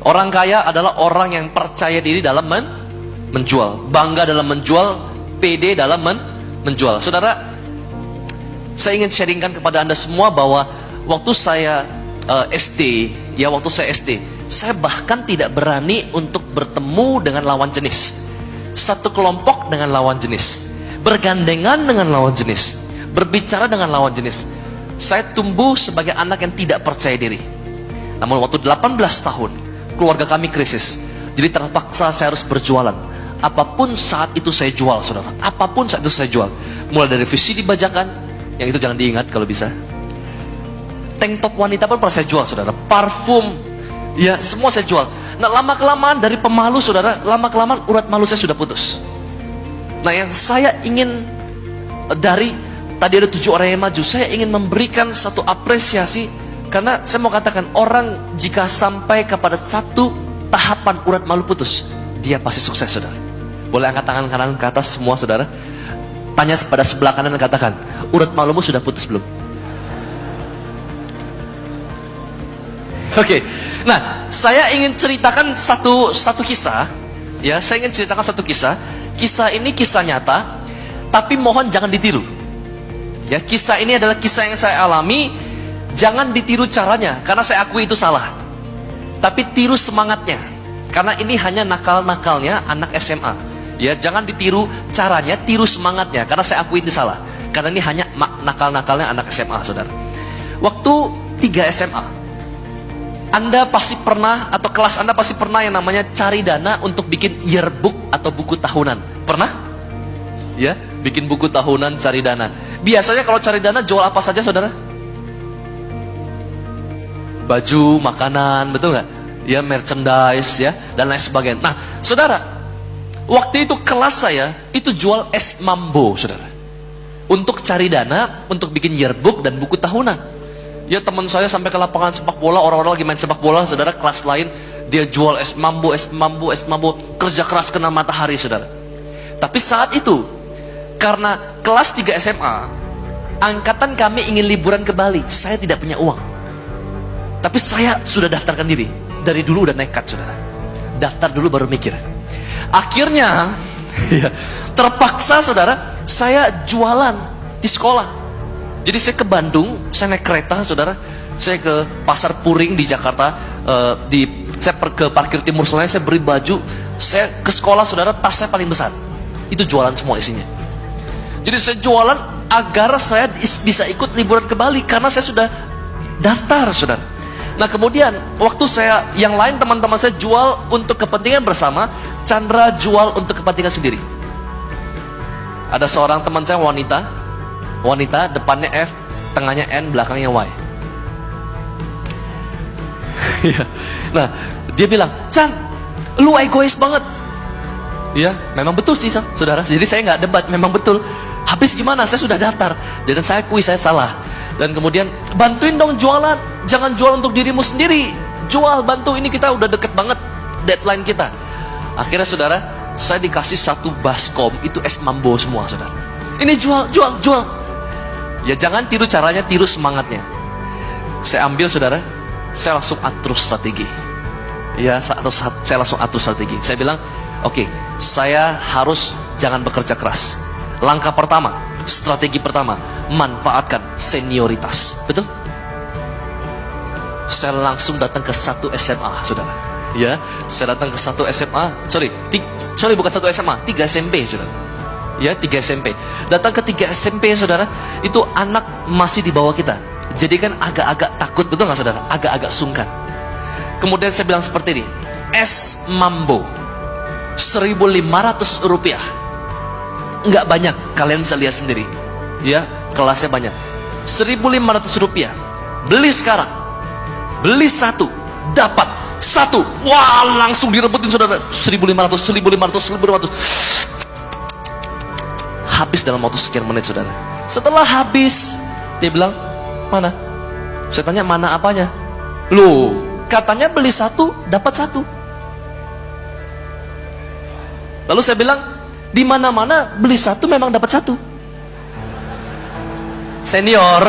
Orang kaya adalah orang yang percaya diri dalam menjual, bangga dalam menjual, pede dalam menjual. Saudara, saya ingin sharingkan kepada Anda semua bahwa waktu saya SD, saya bahkan tidak berani untuk bertemu dengan lawan jenis, satu kelompok dengan lawan jenis, bergandengan dengan lawan jenis, berbicara dengan lawan jenis. Saya tumbuh sebagai anak yang tidak percaya diri. Namun waktu 18 tahun, keluarga kami krisis, jadi terpaksa saya harus berjualan. Apapun saat itu saya jual, saudara. Apapun saat itu saya jual. Mulai dari VCD bajakan, yang itu jangan diingat kalau bisa. Tank top wanita pun pernah saya jual, saudara. Parfum, ya semua saya jual. Nah, lama-kelamaan dari pemalu, saudara, lama-kelamaan urat malu saya sudah putus. Nah, yang saya ingin dari tadi ada 7 orang yang maju, saya ingin memberikan satu apresiasi. Karena saya mau katakan, orang jika sampai kepada satu tahapan urat malu putus, dia pasti sukses, saudara. Boleh angkat tangan kanan ke atas semua, saudara. Tanya pada sebelah kanan dan katakan, urat malumu sudah putus belum? Oke. Nah, saya ingin ceritakan satu kisah. Ya, saya ingin ceritakan satu kisah. Kisah ini kisah nyata, tapi mohon jangan ditiru. Ya, kisah ini adalah kisah yang saya alami. Jangan ditiru caranya, karena saya akui itu salah. Tapi tiru semangatnya, karena ini hanya nakal-nakalnya anak SMA. Ya, jangan ditiru caranya, tiru semangatnya, karena saya akui itu salah. Karena ini hanya nakal-nakalnya anak SMA, saudara. Waktu 3 SMA, Anda pasti pernah, atau kelas Anda pasti pernah yang namanya cari dana untuk bikin yearbook atau buku tahunan. Pernah? Ya, bikin buku tahunan, cari dana. Biasanya kalau cari dana jual apa saja, saudara? Baju, makanan, betul nggak? Ya, merchandise, ya, dan lain sebagainya. Nah, saudara, waktu itu kelas saya itu jual es mambo, saudara, untuk cari dana untuk bikin yearbook dan buku tahunan. Ya, teman saya sampai ke lapangan sepak bola, orang-orang lagi main sepak bola, saudara, kelas lain dia jual es mambo, kerja keras kena matahari, saudara. Tapi saat itu, karena kelas 3 SMA, angkatan kami ingin liburan ke Bali, saya tidak punya uang. Tapi saya sudah daftarkan diri. Dari dulu udah nekat, saudara. Daftar dulu baru mikir. Akhirnya ya, terpaksa, saudara, saya jualan di sekolah. Jadi saya ke Bandung, saya naik kereta, saudara. Saya ke Pasar Puring di Jakarta. Saya ke Parkir Timur Senayan, saya beri baju. Saya ke sekolah, saudara, tas saya paling besar. Itu jualan semua isinya. Jadi saya jualan agar saya bisa ikut liburan ke Bali, karena saya sudah daftar, saudara. Nah, kemudian waktu saya, yang lain teman-teman saya jual untuk kepentingan bersama, Chandra jual untuk kepentingan sendiri. Ada seorang teman saya wanita, depannya F, tengahnya N, belakangnya Y. Nah, dia bilang, "Chan, lu egois banget." Ya, memang betul sih, saudara. Jadi saya nggak debat, memang betul. Habis gimana? Saya sudah daftar, dan saya akui saya salah. Dan kemudian, bantuin dong jualan. Jangan jual untuk dirimu sendiri. Jual, bantu, ini kita udah deket banget deadline kita. Akhirnya, saudara, saya dikasih satu baskom, itu es mambo semua, saudara. Ini jual. Ya, jangan tiru caranya, tiru semangatnya. Saya ambil, saudara, saya langsung atur strategi. Ya, saya langsung atur strategi. Saya bilang, oke, saya harus jangan bekerja keras. Langkah pertama, strategi pertama, manfaatkan senioritas. Betul? Saya langsung datang ke 1 SMA, saudara. Ya, saya datang ke 1 SMA. Bukan 1 SMA, 3 SMP, saudara. Ya, 3 SMP. Datang ke 3 SMP, saudara. Itu anak masih di bawah kita. Jadi kan agak-agak takut, betul nggak, saudara? Agak-agak sungkan. Kemudian saya bilang seperti ini, es mambo, 1.500 rupiah. Nggak banyak, kalian bisa lihat sendiri. Ya, kelasnya banyak. 1.500 rupiah. Beli sekarang. Beli 1, dapat 1. Wah, langsung direbutin, saudara. 1.500. Habis dalam waktu sekian menit, saudara. Setelah habis, dia bilang, "Mana?" Saya tanya, "Mana apanya?" "Loh, katanya beli 1, dapat 1. Lalu saya bilang, "Di mana-mana beli 1 memang dapat 1. Senior,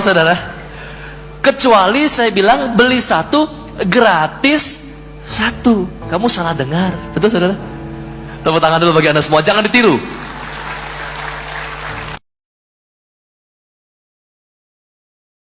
saudara. Kecuali saya bilang beli 1 gratis 1. Kamu salah dengar. Betul saudara? Tepuk tangan dulu bagi Anda semua. Jangan ditiru.